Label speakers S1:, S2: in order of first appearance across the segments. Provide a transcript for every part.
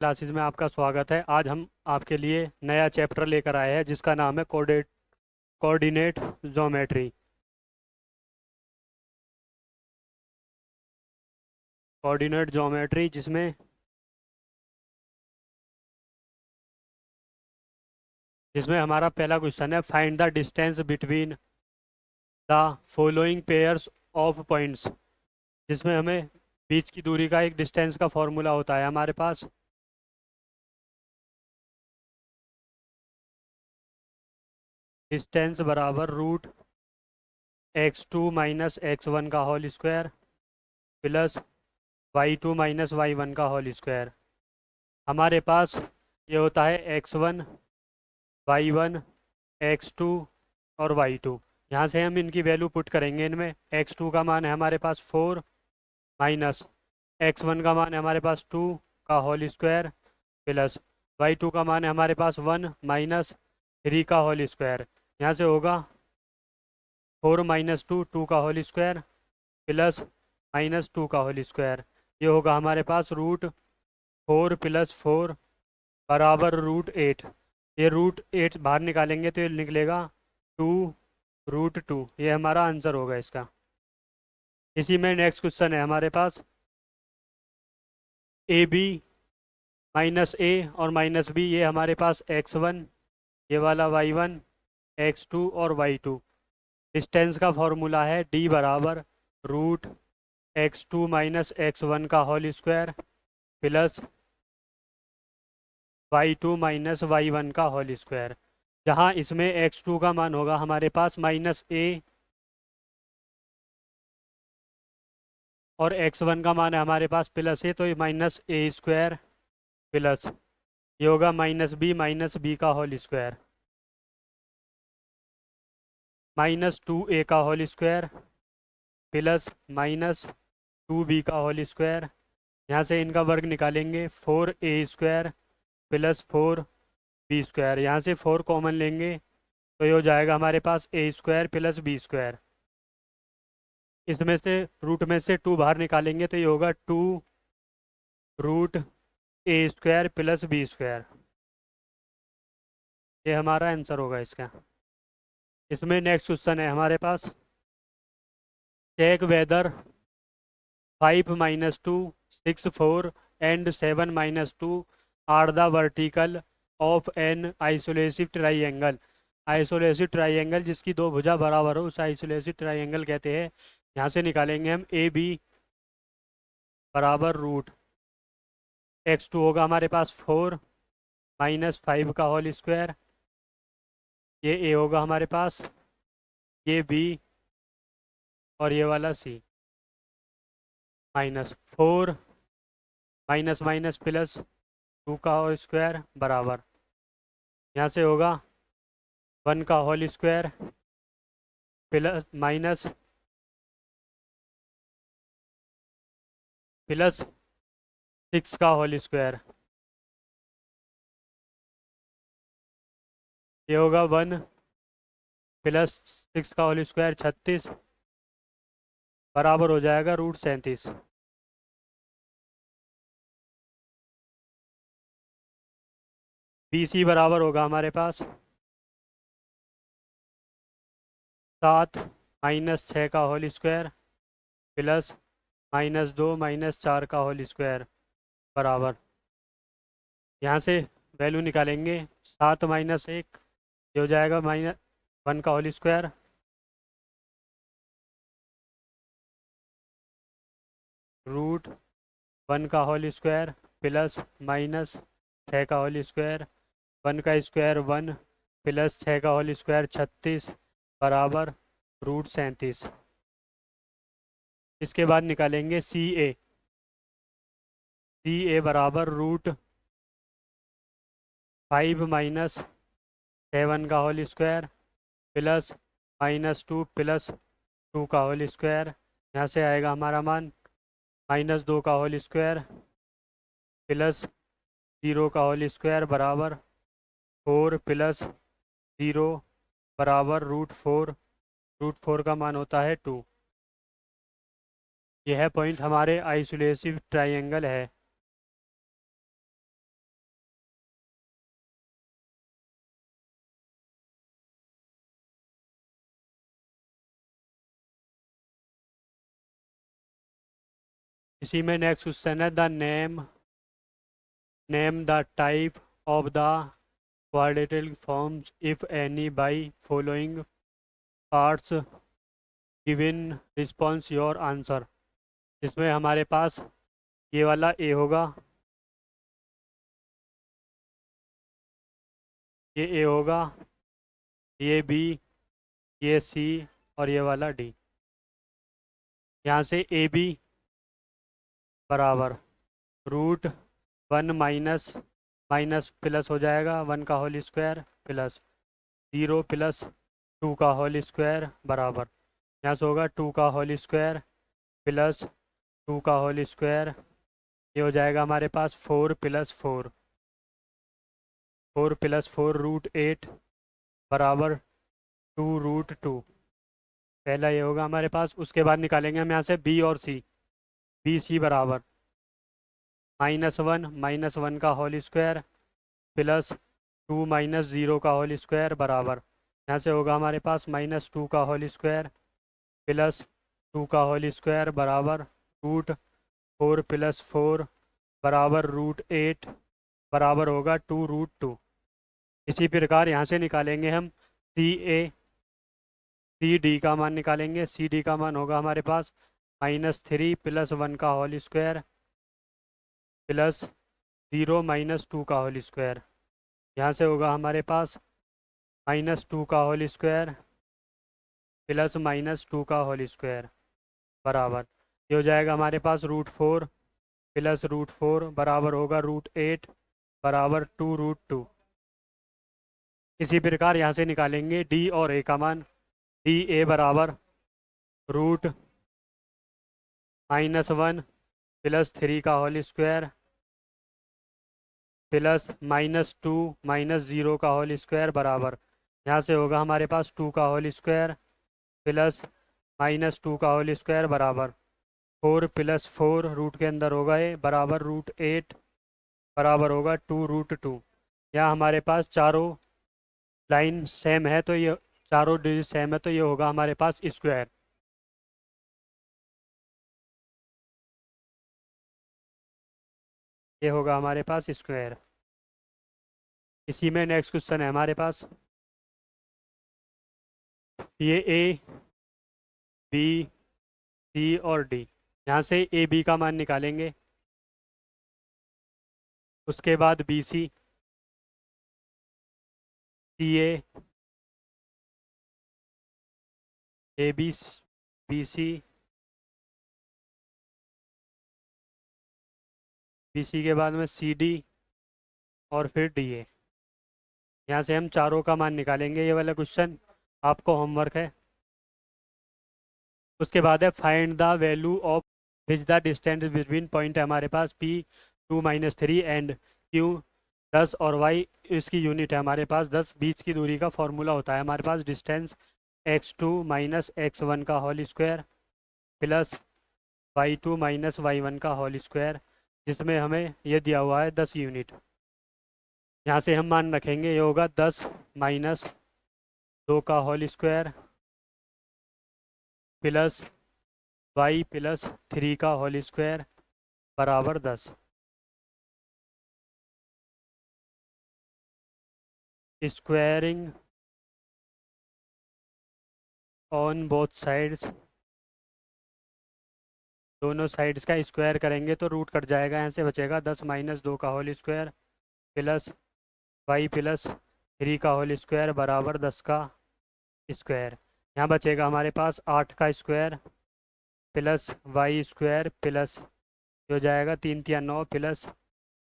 S1: Classes में आपका स्वागत है। आज हम आपके लिए नया चैप्टर लेकर आए हैं जिसका नाम है कोऑर्डिनेट ज्योमेट्री। कोऑर्डिनेट ज्योमेट्री जिसमें हमारा पहला क्वेश्चन है, find the distance between the following pairs of points. जिसमें हमें बीच की दूरी का एक डिस्टेंस का फॉर्मूला होता है हमारे पास। डिस्टेंस बराबर रूट x2 माइनस x1 का whole square plus y2 minus y1 का होल स्क्वायर। हमारे पास ये होता है x1 y1 x2 और y2। यहाँ से हम इनकी वैल्यू पुट करेंगे। इनमें x2 का मान है हमारे पास 4 माइनस x1 का मान है हमारे पास 2 का होल स्क्वायर प्लस y2 का मान है हमारे पास 1 माइनस 3 का होल स्क्वायर। यहाँ से होगा 4 माइनस 2 का होल स्क्वायर प्लस माइनस 2 का होल स्क्वायर। ये होगा हमारे पास रूट 4 प्लस 4 बराबर रूट 8। ये रूट 8 बाहर निकालेंगे तो ये निकलेगा 2√2। ये हमारा आंसर होगा इसका। इसी में नेक्स्ट क्वेश्चन है हमारे पास, ए बी माइनस ए और माइनस बी। ये हमारे पास x1, ये वाला y1, x2 और y2। डिस्टेंस का फॉर्मूला है d बराबर रूट x2 माइनस x1 का whole square plus y2 minus y1 का होल स्क्वायर। जहाँ इसमें x2 का मान होगा हमारे पास -a और x1 का मान है हमारे पास +a, तो ये -a² प्लस ये होगा -b का होल स्क्वायर -2a का होल स्क्वायर प्लस -2b का होल स्क्वायर। यहाँ से इनका वर्ग निकालेंगे 4a² प्लस 4b²। यहाँ से 4 कॉमन लेंगे तो ये हो जाएगा हमारे पास a² प्लस b²। इसमें से रूट में से 2 बाहर निकालेंगे तो ये होगा 2√a² प्लस b²। ये हमारा आंसर होगा इसका। इसमें नेक्स्ट क्वेश्चन है हमारे पास, check whether 5 minus 2 6 4 and 7 minus 2 are the vertical of an isosceles triangle. Isosceles triangle जिसकी दो भुजा बराबर हो उस आइसोलेसिव ट्राइंगल कहते हैं। यहाँ से निकालेंगे हम ए बी बराबर रूट x2 होगा हमारे पास 4 माइनस 5 का होल स्क्वायर। ये ए होगा हमारे पास, ये बी और ये वाला सी। -4 माइनस माइनस प्लस 2 का होल स्क्वायर बराबर, यहाँ से होगा 1 का होल स्क्वायर प्लस 6 का होल स्क्वायर। ये होगा 1 प्लस 6 का होल स्क्वायर 36 बराबर हो जाएगा रूट 37। बी सी बराबर होगा हमारे पास 7 माइनस 6 का होल स्क्वायर प्लस -2 माइनस 4 का होल स्क्वायर बराबर, यहाँ से वैल्यू निकालेंगे 7 माइनस 1 ये हो जाएगा -1 का होल स्क्वायर रूट 1 का होल स्क्वायर प्लस -6 का होल स्क्वायर। 1 का स्क्वायर 1 प्लस 6 का होल स्क्वायर 36 बराबर रूट 37। इसके बाद निकालेंगे सी ए बराबर रूट 5 माइनस 7 का होल स्क्वायर प्लस -2 प्लस 2 का होल स्क्वायर। यहाँ से आएगा हमारा मान -2 का होल स्क्वायर प्लस 0 का होल स्क्वायर बराबर 4 प्लस 0 बराबर रूट 4। रूट 4 का मान होता है 2। यह पॉइंट हमारे आइसोलेसिव ट्राइंगल है। इसी में नेक्स्ट क्वेश्चन है the name the type of the quadratic forms if any by following parts given response your answer. इसमें हमारे पास ये वाला ए होगा, ये ए होगा, ये बी, ये सी और ये वाला डी। यहाँ से ए बी बराबर रूट 1 माइनस माइनस प्लस हो जाएगा 1 का होल स्क्वायर प्लस 0 प्लस 2 का होल स्क्वायर बराबर यहाँ से होगा 2 का होल स्क्वायर प्लस 2 का होल स्क्वायर। ये हो जाएगा हमारे पास 4 प्लस 4 रूट 8 बराबर 2 रूट 2। पहला ये होगा हमारे पास। उसके बाद निकालेंगे हम यहाँ से बी और सी। बी सी बराबर -1 का होल स्क्वायर प्लस 2 माइनस 0 का होल स्क्वायर बराबर यहाँ से होगा हमारे पास -2 का होल स्क्वायर प्लस 2 का होल स्क्वायर बराबर रूट 4 प्लस 4 बराबर रूट 8 बराबर होगा 2 रूट 2। इसी प्रकार यहाँ से निकालेंगे हम सी डी का मान निकालेंगे। सी डी का मान होगा हमारे पास -3 प्लस 1 का होल स्क्वायर प्लस 0 माइनस 2 का होल स्क्वायर। यहाँ से होगा हमारे पास -2 का होल स्क्वायर प्लस -2 का होल स्क्वायर बराबर ये हो जाएगा हमारे पास रूट 4 प्लस रूट 4 बराबर होगा रूट 8 बराबर 2 रूट 2। इसी प्रकार यहाँ से निकालेंगे डी और ए का मान। डी ए बराबर रूट -1 प्लस 3 का होल स्क्वायर प्लस -2 माइनस 0 का होल स्क्वायर बराबर यहाँ से होगा हमारे पास 2 का होल स्क्वायर प्लस -2 का होल स्क्वायर बराबर 4 प्लस 4 रूट के अंदर होगा ये बराबर रूट 8 बराबर होगा 2 रूट 2। यहाँ हमारे पास चारों लाइन सेम है तो ये चारों डिजिट सेम है तो ये होगा हमारे पास स्क्वायर। ये होगा हमारे पास स्क्वायर। इसी में नेक्स्ट क्वेश्चन है हमारे पास ये ए बी सी और डी। यहाँ से ए बी का मान निकालेंगे। उसके बाद B C A B C के बाद में सी डी और फिर डी ए। यहाँ से हम चारों का मान निकालेंगे। ये वाला क्वेश्चन आपको होमवर्क है। उसके बाद है find the value of which the distance between point है हमारे पास P2 - 3 एंड Q 10 और Y इसकी यूनिट है हमारे पास 10। बीच की दूरी का फॉर्मूला होता है हमारे पास डिस्टेंस x2 - x1 का whole square plus y2 - y1 का होल स्क्वायर जिसमें हमें ये दिया हुआ है 10 यूनिट। यहाँ से हम मान रखेंगे ये होगा 10 माइनस 2 का whole square plus y plus 3 का होल स्क्वायर बराबर 10। स्क्वायरिंग ऑन बोथ साइड्स दोनों साइड्स का स्क्वायर करेंगे तो रूट कट जाएगा। यहाँ से बचेगा 10 माइनस 2 का whole square plus y plus 3 का होल स्क्वायर बराबर 10 का स्क्वायर। यहाँ बचेगा हमारे पास 8 का square plus y square plus हो जाएगा 3 × 9 प्लस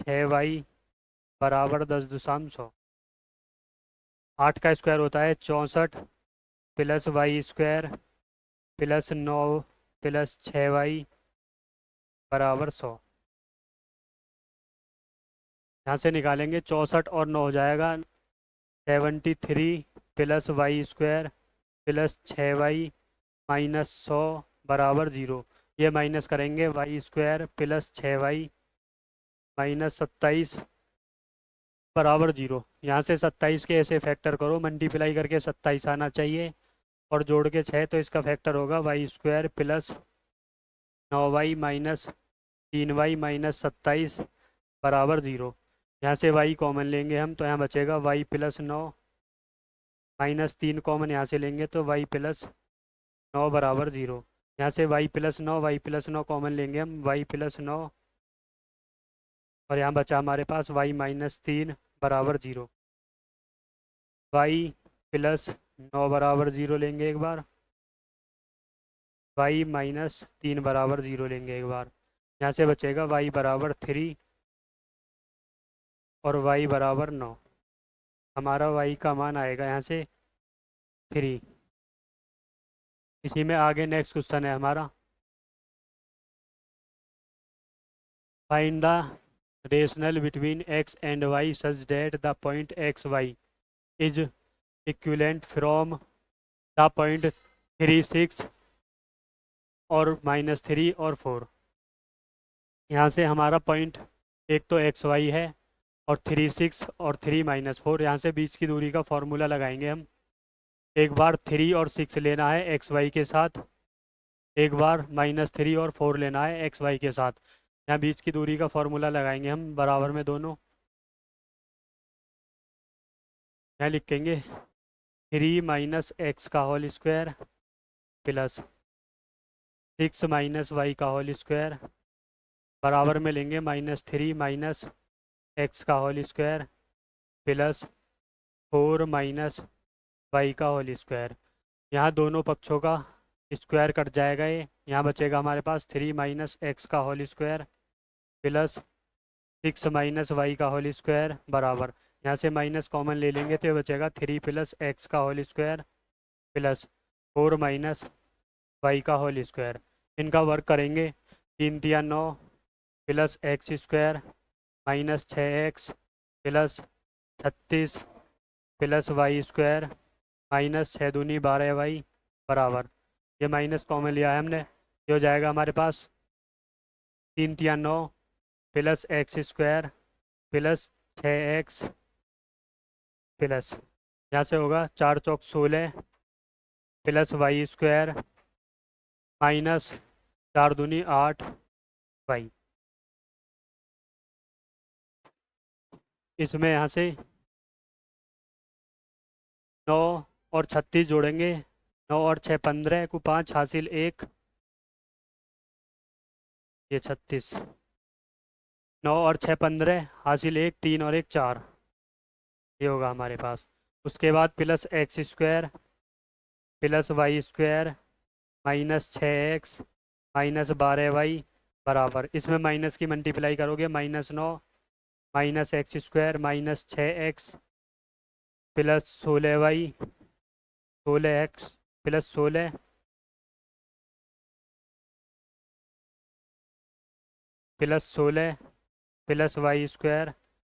S1: 6y बराबर 10.100। 8 का स्क्वायर होता है 64 plus y square plus 9 plus 6y बराबर 100। यहाँ से निकालेंगे 64 और 9 हो जाएगा 73 plus y square plus 6y minus 100 बराबर 0। ये माइनस करेंगे y square plus 6y minus 27 बराबर 0। यहाँ से 27 के ऐसे फैक्टर करो मल्टीप्लाई करके 27 आना चाहिए और जोड़ के 6 तो इसका फैक्टर होगा y square plus 9y minus 3y minus 27 बराबर 0। यहाँ से y कॉमन लेंगे हम, तो यहाँ बचेगा y प्लस 9 माइनस 3 कॉमन यहाँ से लेंगे तो y प्लस 9 बराबर 0। यहाँ से y प्लस 9 कॉमन लेंगे हम, y प्लस 9 और यहाँ बचा हमारे पास y माइनस 3 बराबर 0। y प्लस 9 बराबर 0 लेंगे एक बार, y माइनस 3 बराबर 0 लेंगे एक बार। यहाँ से बचेगा y बराबर 3 और y बराबर 9। हमारा y का मान आएगा यहाँ से 3। इसी में आगे नेक्स्ट क्वेश्चन है हमारा, find the rational between x and y such that the point x y is equivalent from the point 3 6 और -3 और 4। यहाँ से हमारा पॉइंट एक तो एक्स वाई है और 3 6 और 3 -4, यहाँ से बीच की दूरी का फॉर्मूला लगाएंगे हम। एक बार 3 और 6 लेना है एक्स वाई के साथ, एक बार -3 और 4 लेना है एक्स वाई के साथ। यहाँ बीच की दूरी का फॉर्मूला लगाएंगे हम बराबर में दोनों। यहाँ लिखेंगे 3 माइनस एक्स का whole square plus 6 minus y का होल स्क्वायर बराबर में लेंगे -3 माइनस एक्स का whole square plus 4 minus y का होल स्क्वायर। यहाँ दोनों पक्षों का स्क्वायर कट जाएगा, ये यहाँ बचेगा हमारे पास 3 माइनस एक्स का whole square plus 6 minus y का होल स्क्वायर बराबर, यहाँ से माइनस कॉमन ले लेंगे तो ये बचेगा 3 प्लस एक्स का whole square plus 4 minus y का होल स्क्वायर। इनका वर्क करेंगे, 3 तिया 9 plus x square minus 6x plus 36 plus y square minus 6 दूनी 12y बराबर, ये माइनस कॉमन लिया है हमने, ये हो जाएगा हमारे पास 3 तिया 9 plus x square plus 6x plus, यहाँ से होगा 4 चौक 16 प्लस वाई स्क्वायर माइनस 4 दूनी 8y। इसमें यहाँ से 9 और 36 जोड़ेंगे, 9 और 6 15 को 5 हासिल 1, ये 36, 9 और 6 15 हासिल 1, 3 और 1 4, ये होगा हमारे पास। उसके बाद plus x square plus y square minus 6x minus 12y बराबर, इसमें माइनस की मल्टीप्लाई करोगे -9 minus x square minus 6x plus 16y 16x plus 16 plus 16 plus y square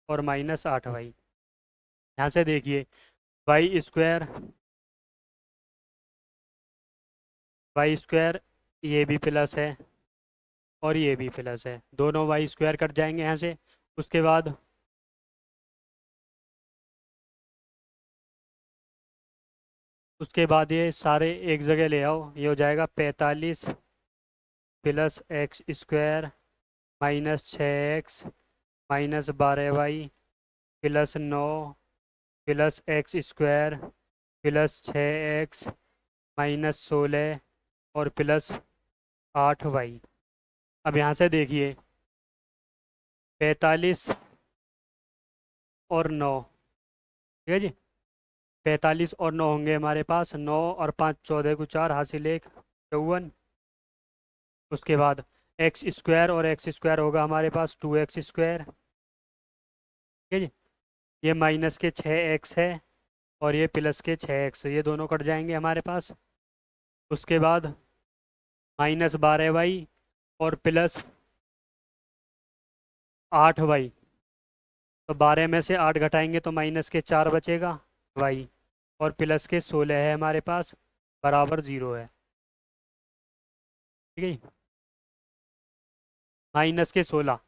S1: और माइनस 8y। यहाँ से देखिए वाई स्क्वायर ये भी प्लस है और ये भी प्लस है, दोनों वाई स्क्वायर कट जाएंगे यहाँ से। उसके बाद ये सारे एक जगह ले आओ, ये हो जाएगा 45 plus x square minus 6x minus 12y plus 9 plus x square plus 6x minus 16 और प्लस 8y। अब यहाँ से देखिए 45 और 9, ठीक है जी, 45 और 9 होंगे हमारे पास, 9 और 5 14 को 4 हासिल 1 54। उसके बाद एक्स स्क्वायर और एक्स स्क्वायर होगा हमारे पास 2x स्क्वायर, ठीक है जी, ये माइनस के 6x है और ये प्लस के 6x, ये दोनों कट जाएंगे हमारे पास। उसके बाद माइनस 12y और प्लस 8y, तो 12 में से 8 घटाएंगे तो माइनस के 4 बचेगा y और प्लस के 16 है हमारे पास बराबर 0 है, ठीक है जी, माइनस के 16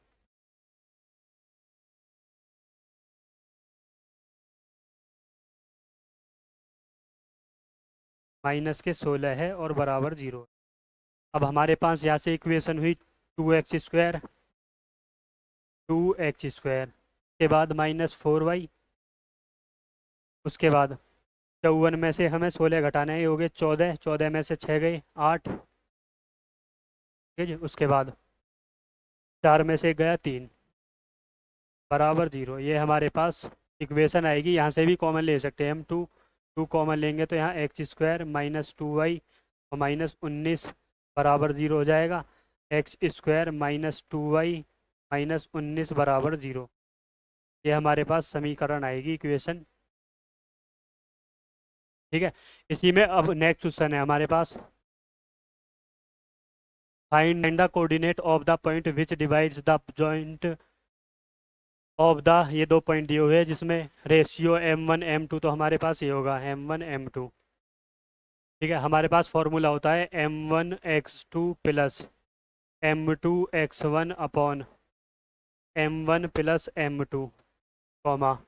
S1: माइनस के 16 है और बराबर 0। अब हमारे पास यहाँ से इक्वेशन हुई 2x स्क्वायर 2x², के बाद -4y, उसके बाद 54 में से हमें 16 घटाना है, ये हो गए 14, 14 में से 6 गए 8, ठीक है जी। उसके बाद 4 में से 1 गया 3, बराबर 0। ये हमारे पास इक्वेशन आएगी। यहाँ से भी कॉमन ले सकते हैं हम, 2 कॉमन लेंगे तो यहाँ x² -2y और -19 बराबर 0 हो जाएगा। x² -2y -19 बराबर 0, ये हमारे पास समीकरण आएगी, इक्वेशन, ठीक है। इसी में अब नेक्स्ट क्वेश्चन है हमारे पास, find the coordinate of the point which divides the joint of the, ये 2 पॉइंट दिए हुए हैं जिसमें रेशियो m1 m2, तो हमारे पास ये होगा m1 m2, ठीक है। हमारे पास फॉर्मूला होता है m1x2 plus m2x1 upon m1 plus m2, comma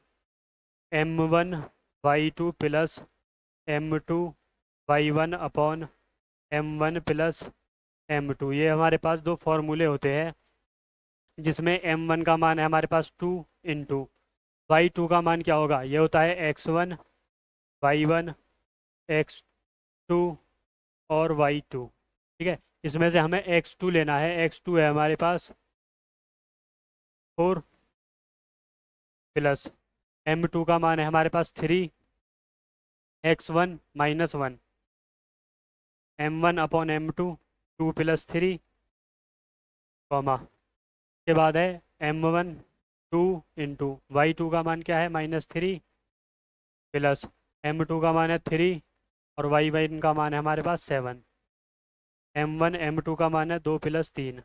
S1: m1y2 plus m2y1 upon m1 plus m2। ये हमारे पास 2 फॉर्मूले होते हैं जिसमें m1 का मान है हमारे पास 2 इंटू y2 का मान क्या होगा, ये होता है x1 y1 x2 और y2, ठीक है। इसमें से हमें x2 लेना है, x2 है हमारे पास 4 प्लस m2 का मान है हमारे पास 3, x1 -1 m1 upon m2 2 + 3, comma के बाद है m1 2 इंटू y2 का मान क्या है -3 प्लस m2 का मान है 3 और y1 का मान है हमारे पास 7, m1 m2 का मान है 2 + 3,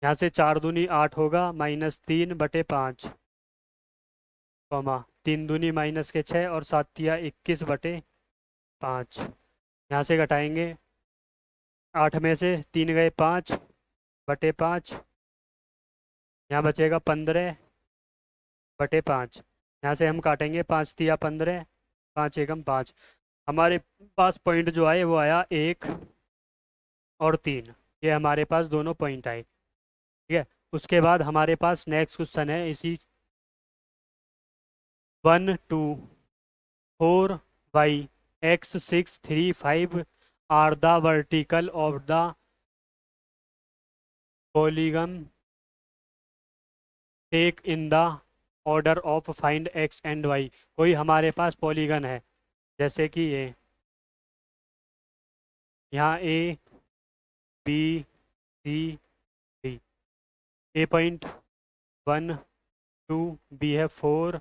S1: यहाँ से 4 दूनी 8 होगा -3/5, कॉमा 3 दूनी -6 और 7 तिया 21/5। यहाँ से घटाएंगे, 8 में से 3 गए 5/5, यहाँ बचेगा 15/5। यहाँ से हम काटेंगे 5 तिया 15, 5 एकम 5। हमारे पास पॉइंट जो आए वो आया 1 और 3, ये हमारे पास दोनों पॉइंट आए, ठीक है। उसके बाद हमारे पास नेक्स्ट क्वेश्चन है इसी 1 2 4 y x 6 3 5 are the vertical of the polygon take in the order of find x and y। कोई हमारे पास पॉलीगन है, जैसे कि ये यहाँ a b c d, a point 1 2, b है 4,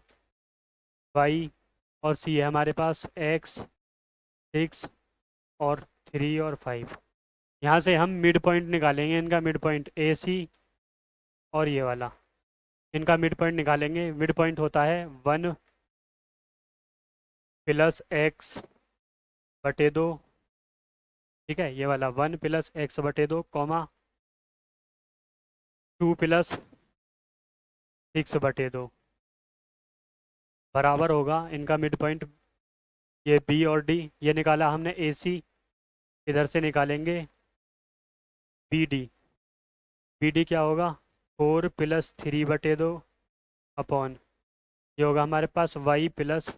S1: y और c है हमारे पास x 6 और 3 और 5। यहाँ से हम मिड पॉइंट निकालेंगे, इनका मिड पॉइंट ए सी और ये वाला, इनका मिड पॉइंट निकालेंगे। मिड पॉइंट होता है 1 + x/2, ठीक है, ये वाला 1 + x/2, कॉमा 2 + 6/2 बराबर होगा इनका मिड पॉइंट, ये बी और डी, ये निकाला हमने ए सी, इधर से निकालेंगे बी डी। बी डी क्या होगा 4 + 3/2 अपॉन, ये होगा हमारे पास y +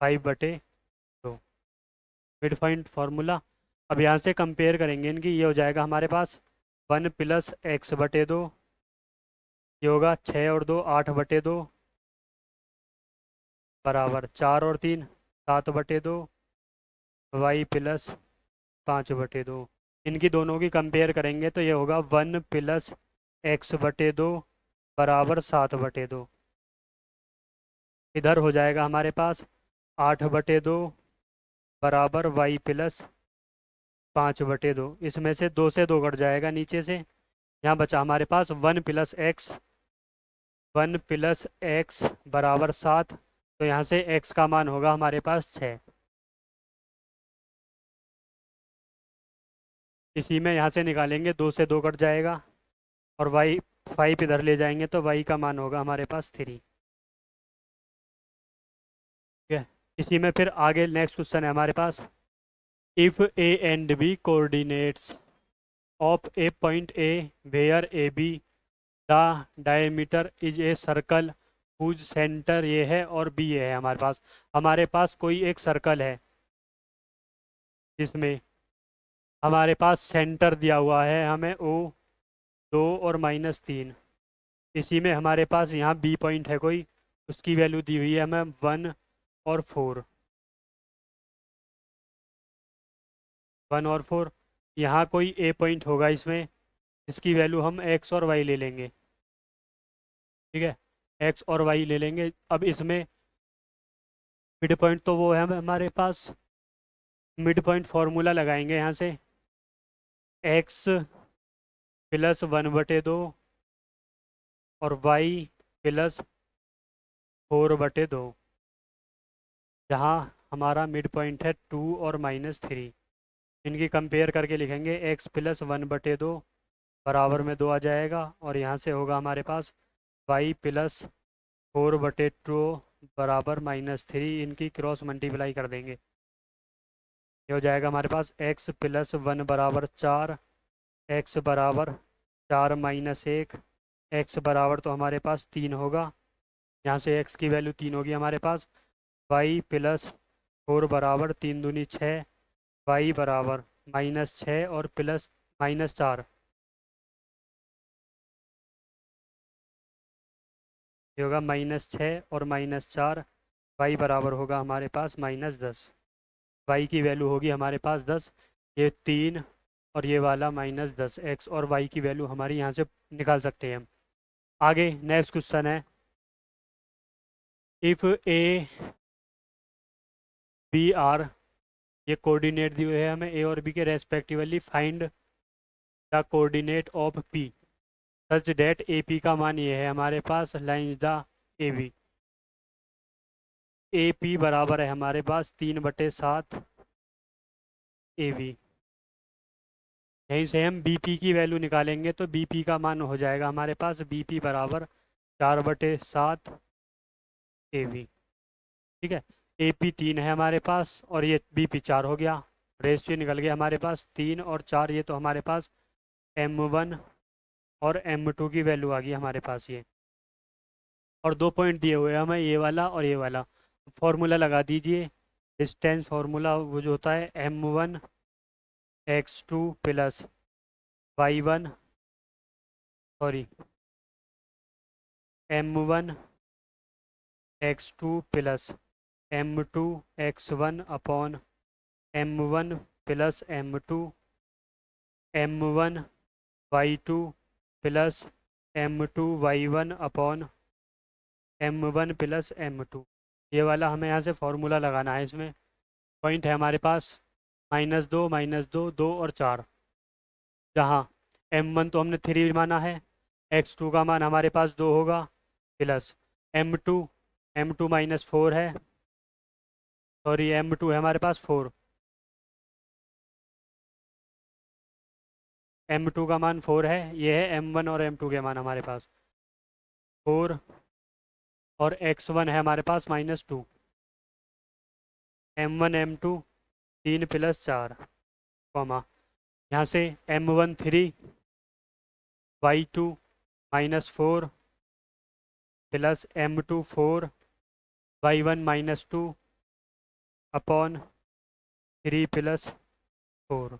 S1: 5/2, मिड पॉइंट फार्मूला। अब यहाँ से कंपेयर करेंगे इनकी, ये हो जाएगा हमारे पास 1 + x/2, ये होगा 6 और 2 8/2 बराबर 4 और 3 7/2, y + 5/2। इनकी दोनों की कंपेयर करेंगे तो ये होगा 1 + x/2 बराबर 7/2। इधर हो जाएगा हमारे पास 8/2 बराबर y + 5/2। इसमें से 2 से 2 कट जाएगा नीचे से, यहाँ बचा हमारे पास 1 + x बराबर 7, तो यहाँ से x का मान होगा हमारे पास 6। इसी में यहाँ से निकालेंगे, 2 से 2 कट जाएगा और y 5 इधर ले जाएंगे तो y का मान होगा हमारे पास 3, ठीक है। इसी में फिर आगे नेक्स्ट क्वेश्चन है हमारे पास, if a and b coordinates of a point a where A B the diameter is a circle whose centre ये है और बी ये है हमारे पास कोई एक सर्कल है जिसमें हमारे पास सेंटर दिया हुआ है हमें ओ 2 और -3। इसी में हमारे पास यहाँ बी पॉइंट है कोई, उसकी वैल्यू दी हुई है हमें 1 और 4। 1 और 4। यहाँ कोई ए पॉइंट होगा इसमें जिसकी वैल्यू हम एक्स और वाई ले लेंगे। ठीक है, एक्स और वाई ले लेंगे। अब इसमें मिड पॉइंट तो वो है हमारे पास, मिड पॉइंट फार्मूला लगाएंगे यहाँ से, एक्स +1/2 और वाई +4/2, जहाँ हमारा मिड पॉइंट है 2 और -3। इनकी कंपेयर करके लिखेंगे, एक्स +1/2 बराबर में 2 आ जाएगा, और यहाँ से होगा हमारे पास वाई +4/2 बराबर -3। इनकी क्रॉस मल्टीप्लाई कर देंगे, ये हो जाएगा हमारे पास एक्स +1 बराबर 4, एक्स बराबर 4 - 1, एक्स बराबर तो हमारे पास 3 होगा, यहाँ से एक्स की वैल्यू 3 होगी हमारे पास। वाई +4 बराबर 3 दूनी 6, वाई बराबर -6 और प्लस -4, ये होगा -6 और -4। वाई बराबर होगा हमारे पास -10। वाई की वैल्यू होगी हमारे पास 10, ये 3 और ये वाला -10। एक्स और वाई की वैल्यू हमारी यहाँ से निकाल सकते हैं हम। आगे नेक्स्ट क्वेश्चन है, इफ़ ए बी आर, ये कोऑर्डिनेट दिए हुए हैं हमें ए और बी के respectively, find the coordinate of P such that A P का मान ये है हमारे पास, lines the A B. A P बराबर है हमारे पास 3/7 ए बी। यहीं से हम बी पी की वैल्यू निकालेंगे, तो बी पी का मान हो जाएगा हमारे पास बी पी बराबर 4/7 ए बी। ठीक है, ए पी 3 है हमारे पास और ये बी पी 4 हो गया। रेशियो निकल गया हमारे पास 3 और 4, ये तो हमारे पास M1 और M2 की वैल्यू आ गई हमारे पास ये। और 2 पॉइंट दिए हुए हैं हमें, ये वाला और ये वाला। फॉर्मूला लगा दीजिए, डिस्टेंस फार्मूला वो जो होता है M1x2 plus y1, sorry, M1x2 plus M2x1 upon M1 plus M2, M1y2 plus M2y1 upon M1 plus M2। ये वाला हमें यहाँ से फार्मूला लगाना है। इसमें पॉइंट है हमारे पास -2 -2 2 और 4, जहाँ M1 तो हमने 3 माना है, x2 का मान हमारे पास 2 होगा, प्लस M2, M2 -4 है, सॉरी M2 है हमारे पास 4, M2 का मान 4 है, ये है M1 और M2 के मान हमारे पास 4, और x1 है हमारे पास -2, M1 M2 3 + 4, कॉमा, यहाँ से M1 3, y2 -4 plus M2 4, y1 -2 upon 3 + 4।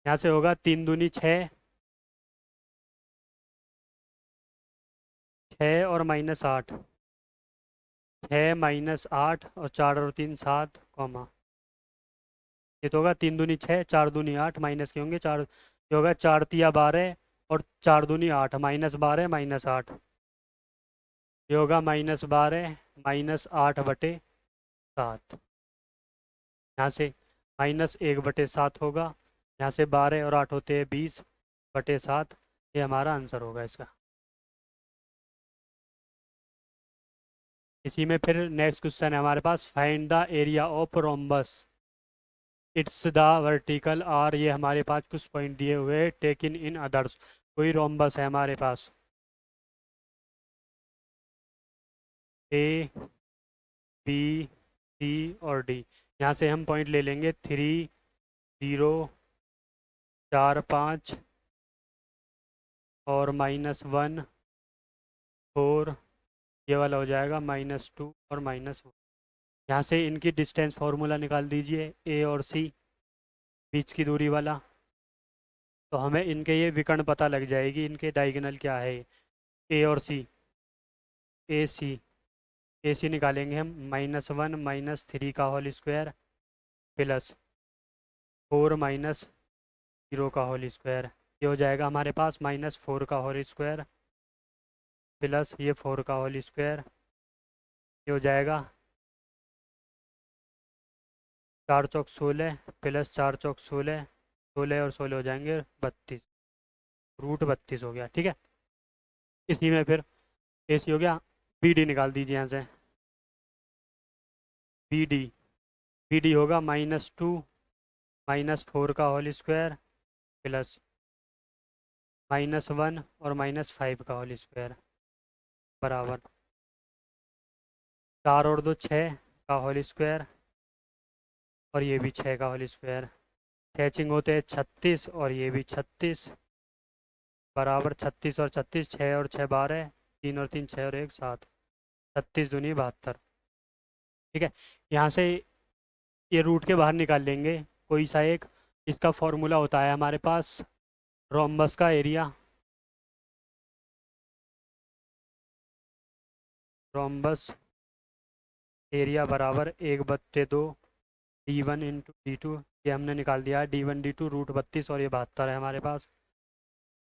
S1: यहाँ से होगा 3 दूनी 6, 6 और -8, 6 -8 और 4 और 3 7, कॉमा, ये तो होगा 3 दूनी 6, 4 दूनी 8, माइनस के होंगे 4, ये होगा 4 तिया 12 और 4 दूनी 8, -12 -8, ये होगा -12 -8/7। यहाँ से -1/7 होगा, यहाँ से 12 और 8 होते हैं 20/7, ये हमारा आंसर होगा इसका। इसी में फिर नेक्स्ट क्वेश्चन है हमारे पास, find the area of rhombus its the vertical are, ये हमारे पास कुछ पॉइंट दिए हुए हैं, टेकिन इन अदर्स। कोई रोम्बस है हमारे पास ए बी सी और डी, यहाँ से हम पॉइंट ले लेंगे 3 0 4 5 और -1 4, ये वाला हो जाएगा -2 और -1। यहाँ से इनकी डिस्टेंस फार्मूला निकाल दीजिए, ए और सी, बीच की दूरी वाला। तो हमें इनके ये विकर्ण पता लग जाएगी, इनके डायगोनल क्या है। ए और सी, ए सी, ए सी निकालेंगे हम, -1 -3 का होल स्क्वायर प्लस 4 -0 का होल स्क्वायर। ये हो जाएगा हमारे पास -4 का होल स्क्वायर प्लस ये 4 का होल स्क्वायर। ये हो जाएगा 4 चौक 16 प्लस 4 चौक 16, 16 और 16 हो जाएंगे 32, √32 हो गया। ठीक है, इसी में फिर ए सी हो गया। बी डी निकाल दीजिए यहाँ से। बी डी, बी डी होगा -2 -4 का होल स्क्वायर प्लस -1 और -5 का होल स्क्वायर बराबर 4 और 2 6 का होल स्क्वायर और ये भी 6 का होल स्क्वायर। कैचिंग होते हैं 36 और ये भी 36 बराबर 36 और 36, 6 और 6 12, 3 और 3 6 और 1 7, 36 दूनी 72। ठीक है, यहाँ से ये रूट के बाहर निकाल लेंगे कोई सा एक। इसका फॉर्मूला होता है हमारे पास रोम्बस का एरिया, रोम्बस एरिया बराबर 1/2 D1 इंटू D2। ये हमने निकाल दिया है, D1 D2 √32 और ये 72 है हमारे पास।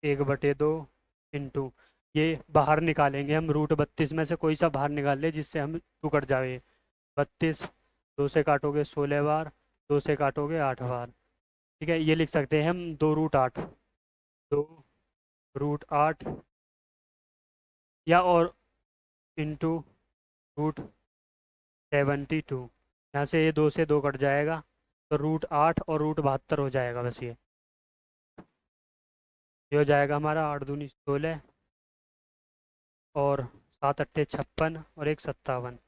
S1: 1/2 इंटू, ये बाहर निकालेंगे हम, √32 में से कोई सा बाहर निकाल ले जिससे हम 2 कट जाए। 32, 2 से काटोगे 16 बार, 2 से काटोगे 8 बार। ठीक है, ये लिख सकते हैं हम 2√8, 2√8 या और इंटू √72। यहाँ से ये 2 से 2 कट जाएगा तो √8 और √72 हो जाएगा बस। ये हो जाएगा हमारा 8 दूनी 16 और 7 अट्ठे 56 और 1 57।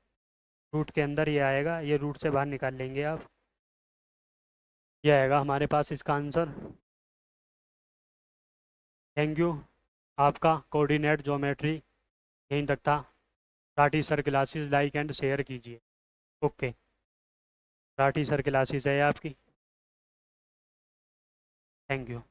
S1: रूट के अंदर ये आएगा, ये रूट से बाहर निकाल लेंगे आप। ये आएगा हमारे पास इसका आंसर। Thank you. आपका कोऑर्डिनेट ज्योमेट्री यहीं तक था। Rathi sir classes like and share कीजिए। ओके, राठी सर क्लासेस है आपकी। Thank you.